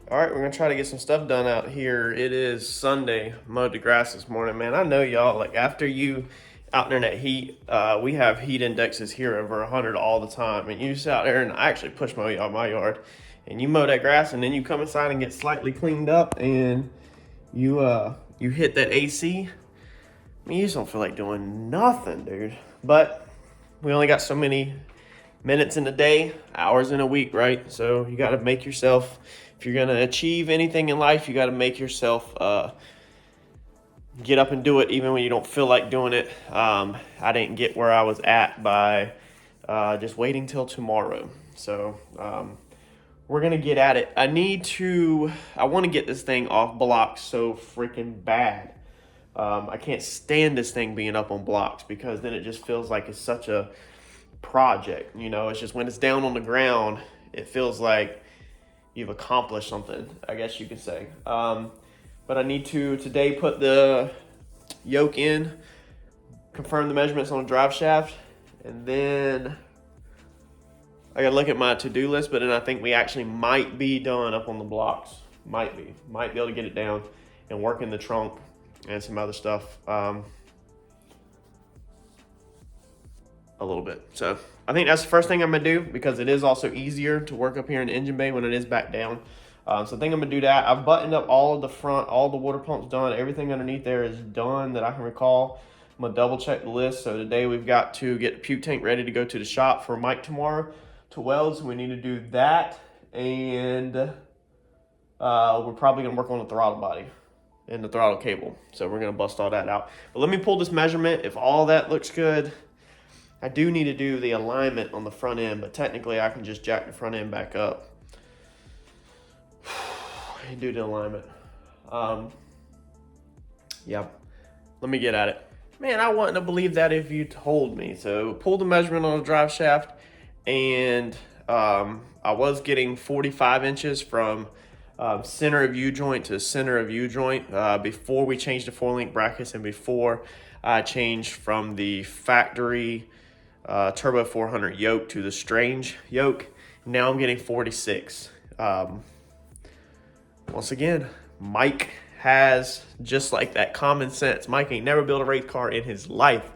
All right, we're gonna try to get some stuff done out here. It is Sunday. Mowed the grass this morning, man. I know y'all, like, after you out there in that heat, we have heat indexes here over 100 all the time, and you just out there, and I actually push mow y'all my yard, and you mow that grass, and then you come inside and get slightly cleaned up, and you hit that AC. I mean, you just don't feel like doing nothing, dude. But we only got so many minutes in a day, hours in a week, right? So you got to make yourself, if you're going to achieve anything in life, you got to make yourself get up and do it even when you don't feel like doing it. I didn't get where I was at by just waiting till tomorrow. So we're going to get at it. I want to get this thing off blocks so freaking bad. I can't stand this thing being up on blocks because then it just feels like it's such a project. You know, it's just when it's down on the ground, it feels like you've accomplished something, I guess you could say. But I need to today put the yoke in, confirm the measurements on the drive shaft, and then I gotta look at my to-do list, but then I think we actually might be done up on the blocks. Might be able to get it down and work in the trunk and some other stuff a little bit. So I think that's the first thing I'm gonna do because it is also easier to work up here in the engine bay when it is back down. So I think I'm gonna do that. I've buttoned up all of the front, all the water pumps done. Everything underneath there is done that I can recall. I'm gonna double check the list. So today we've got to get the puke tank ready to go to the shop for Mike tomorrow to weld. So we need to do that. And we're probably gonna work on the throttle body and the throttle cable. So we're gonna bust all that out. But let me pull this measurement. If all that looks good, I do need to do the alignment on the front end, but technically I can just jack the front end back up and do the alignment. Yeah, let me get at it. Man, I wouldn't have believed that if you told me. So pull the measurement on the drive shaft, and I was getting 45 inches from center of U-joint to center of U-joint before we changed the 4-link brackets and before I changed from the factory Turbo 400 yoke to the Strange yoke. Now I'm getting 46. Once again, Mike has just like that common sense. Mike ain't never built a race car in his life,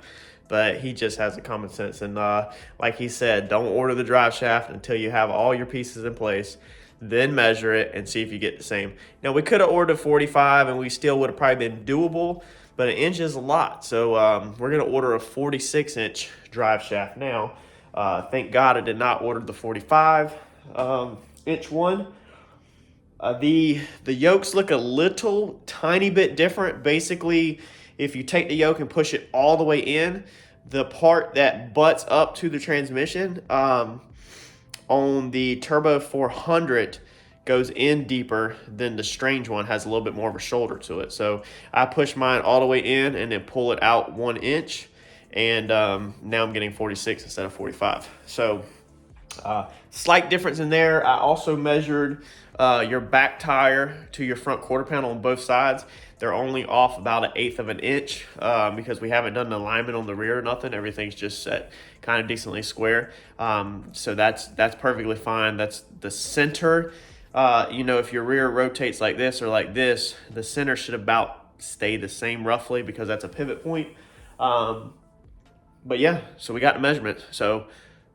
but he just has the common sense. And like he said, don't order the drive shaft until you have all your pieces in place. Then measure it and see if you get the same. Now, we could have ordered 45 and we still would have probably been doable, but an inch is a lot. So we're going to order a 46-inch drive shaft now. Thank God I did not order the 45-inch one. The yokes look a little tiny bit different. Basically, if you take the yoke and push it all the way in, the part that butts up to the transmission on the Turbo 400 goes in deeper than the Strange one, has a little bit more of a shoulder to it. So I push mine all the way in and then pull it out 1 inch, and now I'm getting 46 instead of 45. So slight difference in there. I also measured your back tire to your front quarter panel on both sides. They're only off about 1/8 of an inch because we haven't done the alignment on the rear or nothing. Everything's just set kind of decently square. So that's perfectly fine. That's the center. You know, if your rear rotates like this or like this, the center should about stay the same roughly because that's a pivot point. But yeah, so we got the measurement. So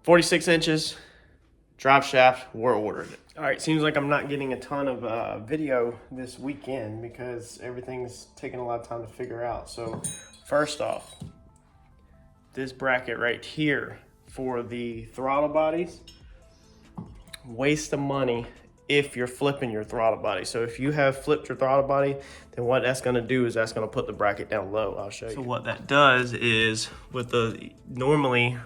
46 inches, drive shaft, we're ordering it. All right, seems like I'm not getting a ton of video this weekend because everything's taking a lot of time to figure out. So first off, this bracket right here for the throttle bodies, waste of money if you're flipping your throttle body. So if you have flipped your throttle body, then what that's gonna do is that's gonna put the bracket down low. I'll show you. So what that does is with normally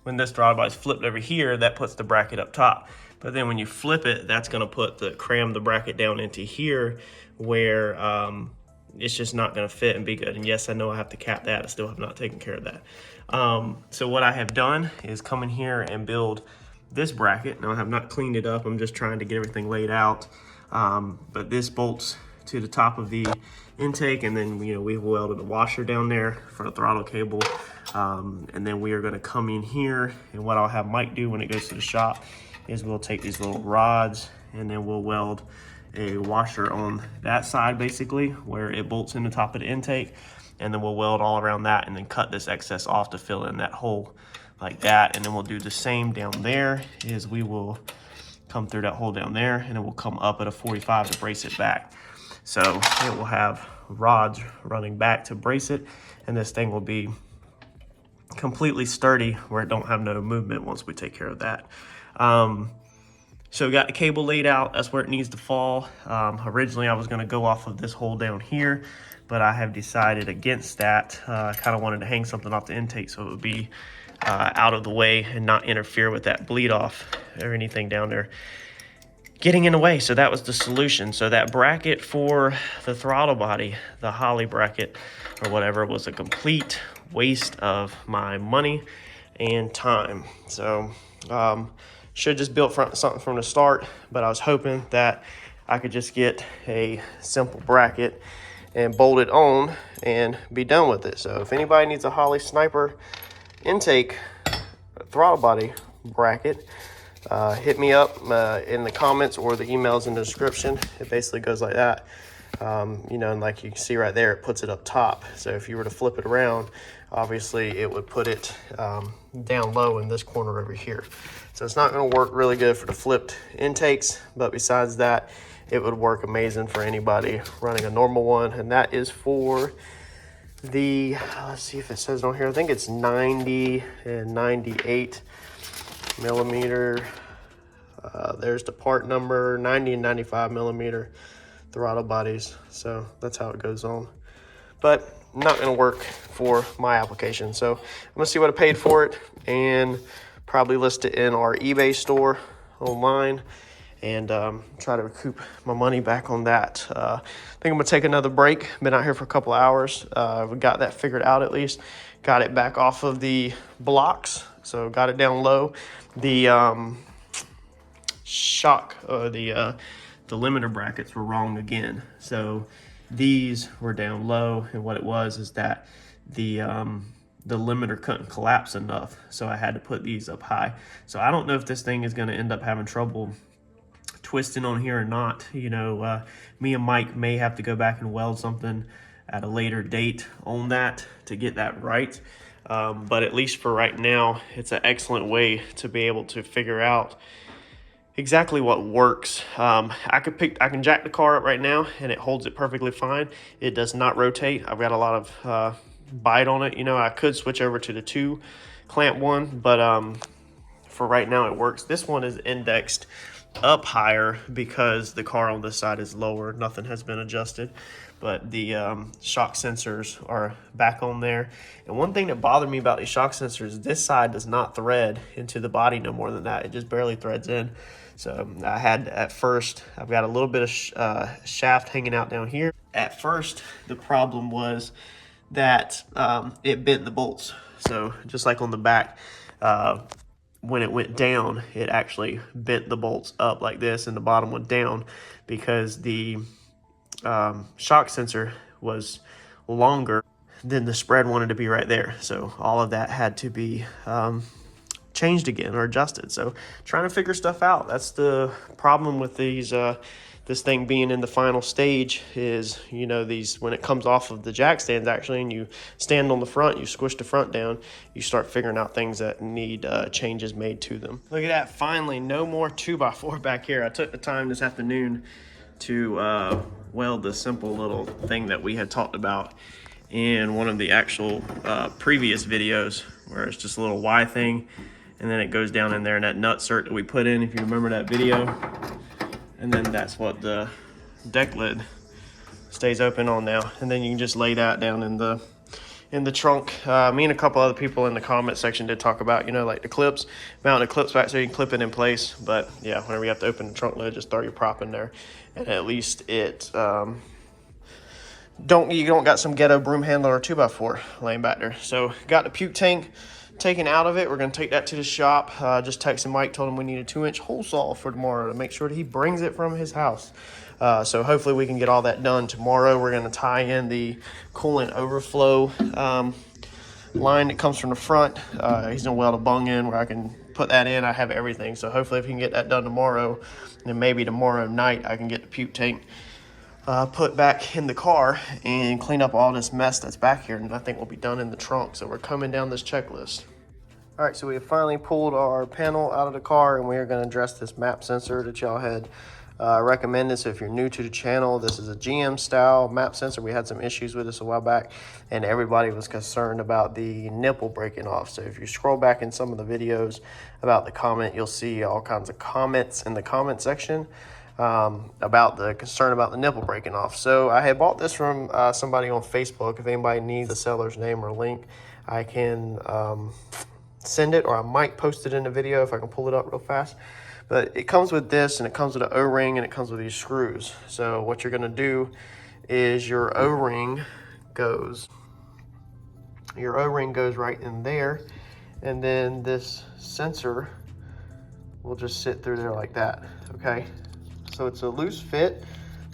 when this throttle body is flipped over here, that puts the bracket up top. But then when you flip it, that's gonna cram the bracket down into here where it's just not gonna fit and be good. And yes, I know I have to cap that. I still have not taken care of that. So what I have done is come in here and build this bracket. Now I have not cleaned it up. I'm just trying to get everything laid out. But this bolts to the top of the intake, and then we've welded a washer down there for the throttle cable. And then we are gonna come in here, and what I'll have Mike do when it goes to the shop is we'll take these little rods and then we'll weld a washer on that side basically where it bolts in the top of the intake, and then we'll weld all around that and then cut this excess off to fill in that hole like that. And then we'll do the same down there, is we will come through that hole down there and it will come up at a 45 to brace it back. So it will have rods running back to brace it, and this thing will be completely sturdy where it don't have no movement once we take care of that. So we got the cable laid out, that's where it needs to fall. Originally I was gonna go off of this hole down here, but I have decided against that. I kind of wanted to hang something off the intake so it would be out of the way and not interfere with that bleed off or anything down there getting in the way. So that was the solution. So that bracket for the throttle body, the Holly bracket or whatever, was a complete waste of my money and time. So should just built something from the start, but I was hoping that I could just get a simple bracket and bolt it on and be done with it. So if anybody needs a Holly Sniper intake throttle body bracket, hit me up in the comments or the emails in the description. It basically goes like that. You know, and like you can see right there, it puts it up top. So if you were to flip it around, obviously it would put it down low in this corner over here. So it's not going to work really good for the flipped intakes, but besides that, it would work amazing for anybody running a normal one. And that is for the, let's see if it says it on here, I think it's 90 and 98 millimeter. There's the part number, 90 and 95 millimeter throttle bodies. So that's how it goes on, but not going to work for my application. So I'm going to see what I paid for it and probably list it in our eBay store online and try to recoup my money back on that. I think I'm going to take another break. Been out here for a couple of hours. We got that figured out at least. Got it back off of the blocks, so got it down low. The the limiter brackets were wrong again. So these were down low, and what it was is that the limiter couldn't collapse enough, so I had to put these up high. So I don't know if this thing is going to end up having trouble twisting on here or not. You know, me and Mike may have to go back and weld something at a later date on that to get that right. But at least for right now, it's an excellent way to be able to figure out exactly what works. I can jack the car up right now and it holds it perfectly fine. It does not rotate. I've got a lot of bite on it. You know, I could switch over to the 2 clamp one, but for right now it works. This one is indexed up higher because the car on this side is lower. Nothing has been adjusted, but the shock sensors are back on there. And one thing that bothered me about these shock sensors, this side does not thread into the body no more than that. It just barely threads in. So I had, at first, I've got a little bit of shaft hanging out down here. At first, the problem was that it bent the bolts. So just like on the back, when it went down, it actually bent the bolts up like this, and the bottom went down because the shock sensor was longer than the spread wanted to be right there. So all of that had to be changed again or adjusted. So trying to figure stuff out. That's the problem with these this thing being in the final stage is, you know, these, when it comes off of the jack stands actually and you stand on the front, you squish the front down, you start figuring out things that need changes made to them. Look at that, finally, no more 2x4 back here. I took the time this afternoon to weld the simple little thing that we had talked about in one of the actual previous videos, where it's just a little Y thing and then it goes down in there in that nut cert that we put in, if you remember that video. And then that's what the deck lid stays open on now. And then you can just lay that down in the trunk. Me and a couple other people in the comment section did talk about, you know, like the clips, mounting the clips back so you can clip it in place. But yeah, whenever you have to open the trunk lid, just throw your prop in there, and at least it you don't got some ghetto broom handler or 2x4 laying back there. So got the puke tank taken out of it. We're going to take that to the shop. Just texted Mike, told him we need a 2-inch hole saw for tomorrow to make sure that he brings it from his house. So hopefully we can get all that done tomorrow. We're going to tie in the coolant overflow line that comes from the front. He's going to weld a bung in where I can put that in, I have everything. So hopefully if we can get that done tomorrow, and maybe tomorrow night I can get the puke tank put back in the car and clean up all this mess that's back here, and I think we'll be done in the trunk. So we're coming down this checklist. All right, so we have finally pulled our panel out of the car, and we are going to address this map sensor that y'all had recommended. So if you're new to the channel, this is a GM style map sensor. We had some issues with this a while back, and everybody was concerned about the nipple breaking off. So if you scroll back in some of the videos about the Comet, you'll see all kinds of comments in the comment section about the concern about the nipple breaking off. So I had bought this from somebody on Facebook. If anybody needs the seller's name or link, I can send it, or I might post it in a video if I can pull it up real fast. But it comes with this, and it comes with an O-ring, and it comes with these screws. So what you're gonna do is your O-ring goes right in there, and then this sensor will just sit through there like that, okay? So it's a loose fit,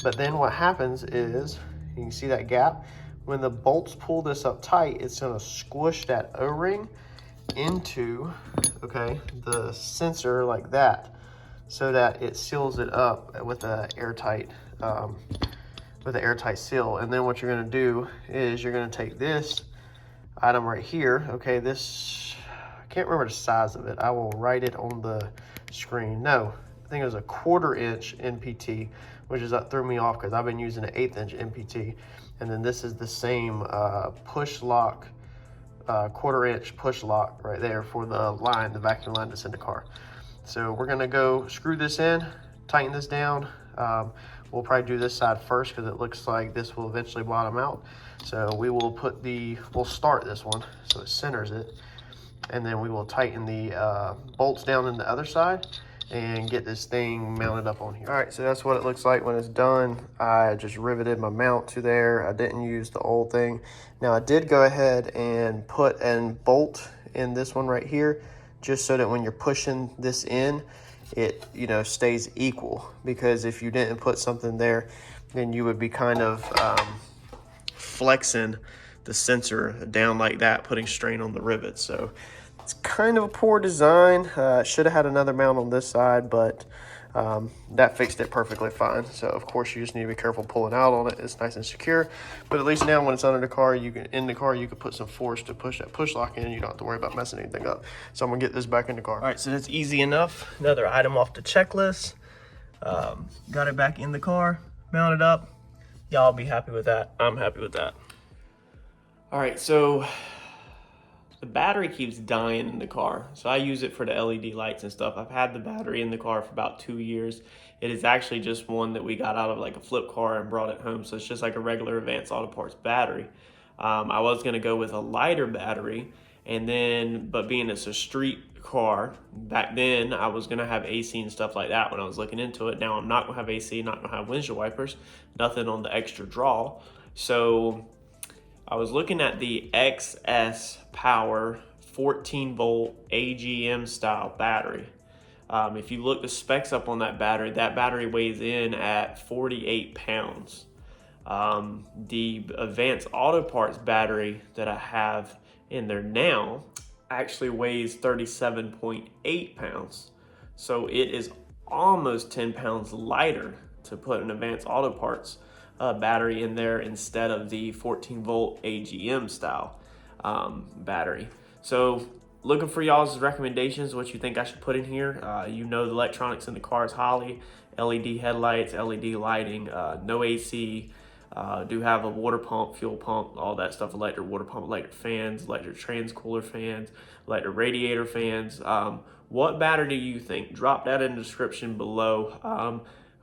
but then what happens is, you can see that gap? When the bolts pull this up tight, it's gonna squish that O-ring into, okay, the sensor like that, so that it seals it up with a airtight seal. And then what you're going to do is you're going to take this item right here, okay, this, I can't remember the size of it, I will write it on the screen. No, I think it was a 1/4 inch NPT, which is that threw me off because I've been using an 1/8 inch NPT. And then this is the same push lock, 1/4 inch push lock right there for the line, the vacuum line that's in the car. So we're gonna go screw this in, tighten this down. We'll probably do this side first because it looks like this will eventually bottom out. So we will we'll start this one so it centers it, and then we will tighten the bolts down in the other side and get this thing mounted up on here. All right, so that's what it looks like when it's done. I just riveted my mount to there. I didn't use the old thing. Now I did go ahead and put a bolt in this one right here, just so that when you're pushing this in, it, you know, stays equal. Because if you didn't put something there, then you would be kind of flexing the sensor down like that, putting strain on the rivets. So it's kind of a poor design. Should have had another mount on this side, but that fixed it perfectly fine. So of course you just need to be careful pulling out on it. It's nice and secure, but at least now when it's under the car, you can put some force to push that push lock in. You don't have to worry about messing anything up. So I'm gonna get this back in the car. All right, so that's easy enough. Another item off the checklist. Got it back in the car, mounted up. Y'all be happy with that. I'm happy with that. All right, so the battery keeps dying in the car. So I use it for the LED lights and stuff. I've had the battery in the car for about 2 years. It is actually just one that we got out of like a flip car and brought it home. So it's just like a regular Advanced Auto Parts battery. I was gonna go with a lighter battery, but being it's a street car, back then I was gonna have AC and stuff like that when I was looking into it. Now I'm not gonna have AC, not gonna have windshield wipers, nothing on the extra draw. So I was looking at the XS Power 14 volt AGM style battery. If you look the specs up on that battery weighs in at 48 pounds. The Advanced Auto Parts battery that I have in there now actually weighs 37.8 pounds. So it is almost 10 pounds lighter to put an Advanced Auto Parts battery in there instead of the 14 volt AGM style battery. So looking for y'all's recommendations, what you think I should put in here. You know the electronics in the car is Holly, LED headlights, LED lighting, no AC, do have a water pump, fuel pump, all that stuff, electric water pump, electric fans, electric transcooler fans, electric radiator fans. What battery do you think? Drop that in the description below.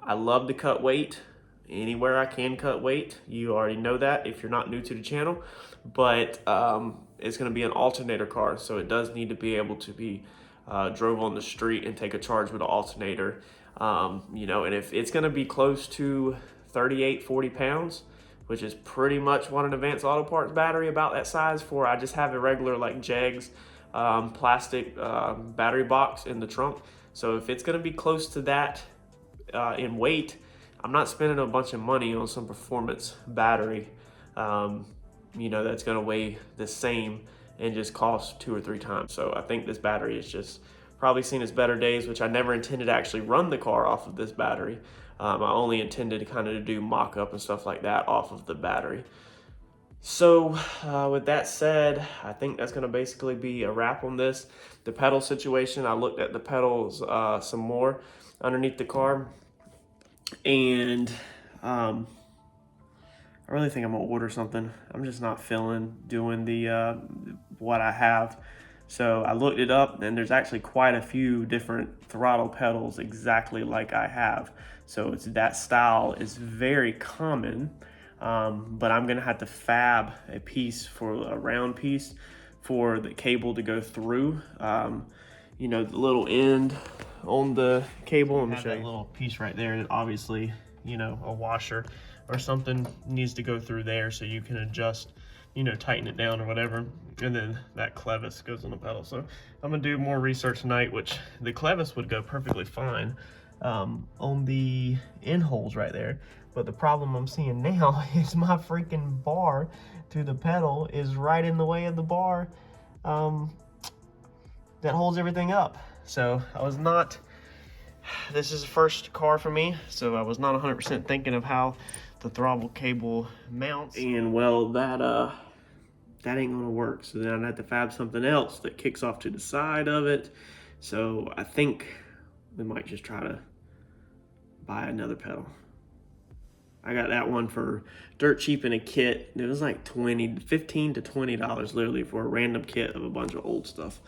I love to cut weight. Anywhere I can cut weight. You already know that if you're not new to the channel, but it's going to be an alternator car, so it does need to be able to be drove on the street and take a charge with an alternator. You know, and if it's going to be close to 38, 40 pounds, which is pretty much what an Advanced Auto Parts battery about that size for. I just have a regular like Jegs plastic battery box in the trunk. So if it's going to be close to that in weight, I'm not spending a bunch of money on some performance battery, you know, that's going to weigh the same and just cost 2 or 3 times. So I think this battery is just probably seen its better days, which I never intended to actually run the car off of this battery. I only intended to kind of do mock-up and stuff like that off of the battery. So with that said, I think that's going to basically be a wrap on this. The pedal situation, I looked at the pedals some more underneath the car, and I really think I'm going to order something. I'm just not feeling doing the what I have. So I looked it up, and there's actually quite a few different throttle pedals exactly like I have. So it's that style is very common. But I'm gonna have to fab a piece for a round piece for the cable to go through. You know, the little end on the cable. Let me show you that little piece right there that obviously, you know, a washer or something needs to go through there so you can adjust, you know, tighten it down or whatever. And then that clevis goes on the pedal. So I'm gonna do more research tonight, which the clevis would go perfectly fine on the end holes right there. But the problem I'm seeing now is my freaking bar through the pedal is right in the way of the bar that holds everything up. So I was not, this is the first car for me, so I was not 100% thinking of how the throttle cable mounts. And well, that ain't gonna work. So then I'd have to fab something else that kicks off to the side of it. So I think we might just try to buy another pedal. I got that one for dirt cheap in a kit. It was like $15 to $20 literally for a random kit of a bunch of old stuff.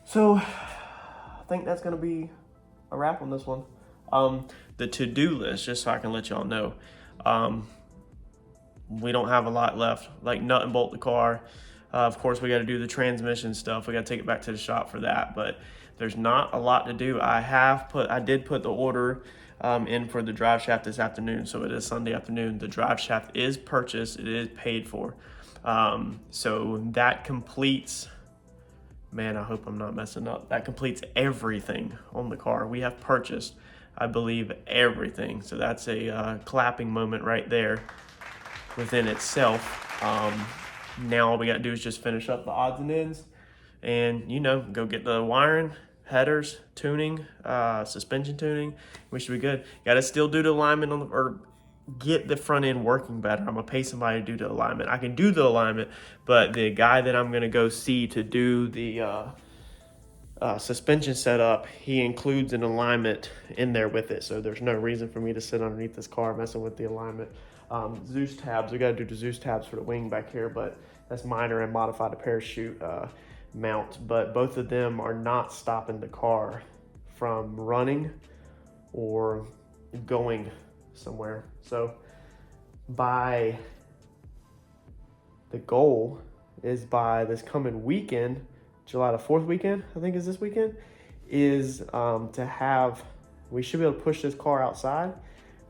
So I think that's gonna be a wrap on this one. The to-do list, just so I can let y'all know. We don't have a lot left, like nut and bolt the car. Of course, we got to do the transmission stuff. We got to take it back to the shop for that, but there's not a lot to do. I did put the order in for the drive shaft this afternoon, so it is Sunday afternoon. The drive shaft is purchased, it is paid for. So that completes, man, I hope I'm not messing up. That completes everything on the car. We have purchased, I believe, everything. So that's a clapping moment right there within itself. Now all we got to do is just finish up the odds and ends and, you know, go get the wiring, headers, tuning, suspension tuning. We should be good. Got to still do the alignment on the, or get the front end working better. I'm gonna pay somebody to do the alignment. I can do the alignment, but the guy that I'm gonna go see to do the suspension setup, he includes an alignment in there with it. So there's no reason for me to sit underneath this car messing with the alignment. Zeus tabs, we gotta do the Zeus tabs for the wing back here, but that's minor and modify the parachute mount. But both of them are not stopping the car from running or going somewhere. So by the goal is by this coming weekend, July the 4th weekend, I think is this weekend, is to have, we should be able to push this car outside.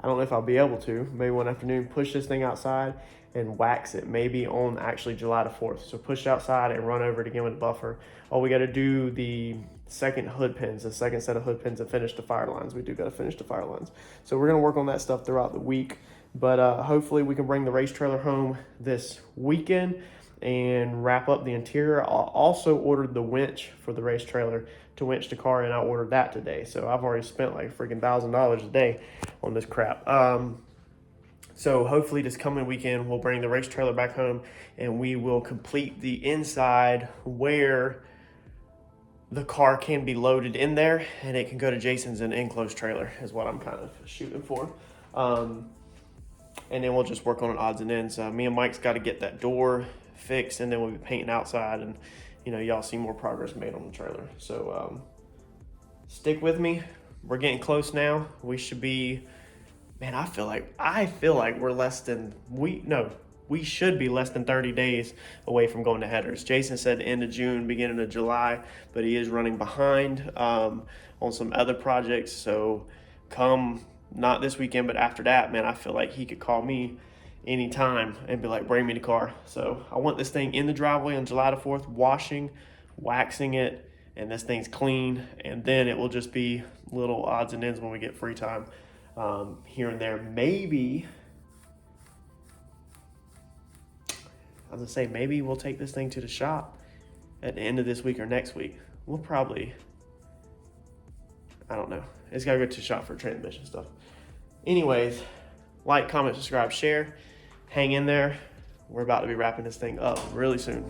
I don't know if I'll be able to, maybe one afternoon, push this thing outside and wax it, maybe on actually July the 4th. So push it outside and run over it again with a buffer. Oh, we got to do the second hood pins, the second set of hood pins, and finish the fire lines. We do got to finish the fire lines. So we're going to work on that stuff throughout the week. But hopefully we can bring the race trailer home this weekend and wrap up the interior. I also ordered the winch for the race trailer to winch the car, and I ordered that today. So I've already spent like freaking $1,000 a day on this crap. So hopefully this coming weekend, we'll bring the race trailer back home and we will complete the inside where the car can be loaded in there and it can go to Jason's in enclosed trailer is what I'm kind of shooting for. And then we'll just work on it odds and ends. Me and Mike's got to get that door fixed, and then we'll be painting outside, and you know, y'all see more progress made on the trailer. So stick with me. We're getting close now. We should be, man, I feel like we're we should be less than 30 days away from going to headers. Jason said the end of June, beginning of July, but he is running behind on some other projects. So come, not this weekend, but after that, man, I feel like he could call me anytime and be like, bring me the car. So I want this thing in the driveway on July the 4th, washing, waxing it, and this thing's clean. And then it will just be little odds and ends when we get free time here and there. Maybe, I was gonna say, maybe we'll take this thing to the shop at the end of this week or next week. We'll probably I don't know. It's got to go to the shop for transmission stuff. Anyways, like, comment, subscribe, share. Hang in there. We're about to be wrapping this thing up really soon.